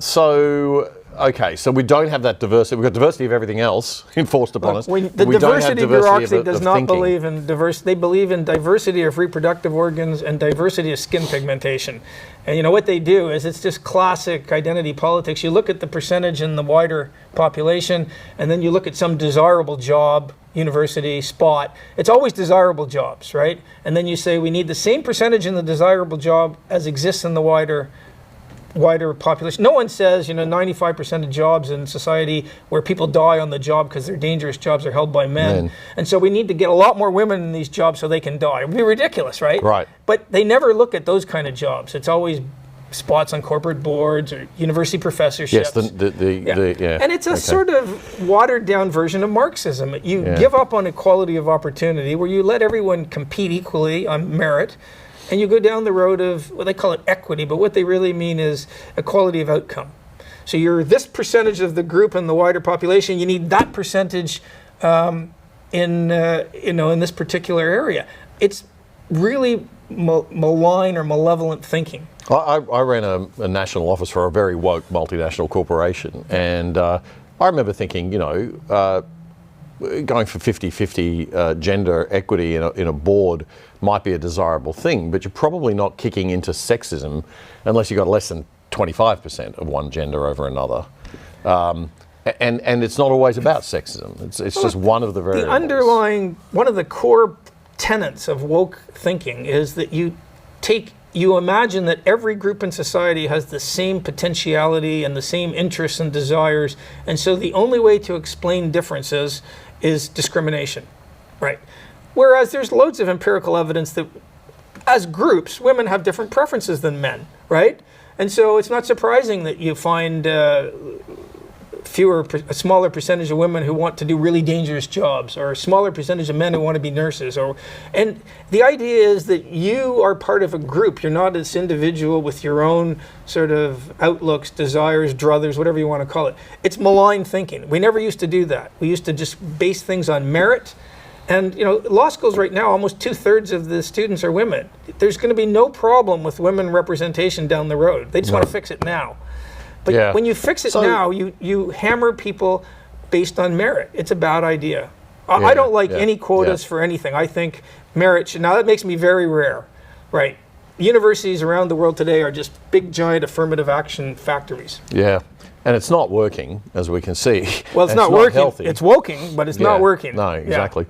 So, okay, so we don't have that diversity. We've got diversity of everything else enforced upon us. The we diversity bureaucracy does not thinking. believe in diversity. They believe in diversity of reproductive organs and diversity of skin pigmentation. And you know what they do is it's just classic identity politics. You look at the percentage in the wider population, and then you look at some desirable job, university, spot. It's always desirable jobs, right? And then you say we need the same percentage in the desirable job as exists in the wider population. No one says, 95% of jobs in society where people die on the job because they're dangerous jobs are held by men. And so we need to get a lot more women in these jobs so they can die. It would be ridiculous, right? Right. But they never look at those kind of jobs. It's always spots on corporate boards or university professorships. Yes, And it's a sort of watered down version of Marxism. You give up on equality of opportunity where you let everyone compete equally on merit. And you go down the road of, well, they call it equity, but what they really mean is equality of outcome. So you're this percentage of the group in the wider population, you need that percentage in this particular area. It's really malign or malevolent thinking. I ran a national office for a very woke multinational corporation, and I remember thinking, going for 50-50 gender equity in a board might be a desirable thing, but you're probably not kicking into sexism unless you've got less than 25% of one gender over another. And it's not always about sexism. It's just one of the variables. The underlying, one of the core tenets of woke thinking is that you imagine that every group in society has the same potentiality and the same interests and desires, and so the only way to explain differences is discrimination, right? Whereas there's loads of empirical evidence that as groups, women have different preferences than men, right? And so it's not surprising that you find a smaller percentage of women who want to do really dangerous jobs, or a smaller percentage of men who want to be nurses. And the idea is that you are part of a group. You're not this individual with your own sort of outlooks, desires, druthers, whatever you want to call it. It's malign thinking. We never used to do that. We used to just base things on merit. And law schools right now, almost 2/3 of the students are women. There's going to be no problem with women representation down the road. They just want to fix it now. But when you fix it now, you hammer people based on merit. It's a bad idea. I don't like any quotas for anything. I think merit should, now that makes me very rare, right? Universities around the world today are just big, giant affirmative action factories. Yeah, and it's not working, as we can see. Well, it's not working. Healthy. It's woking, but it's not working. No, exactly.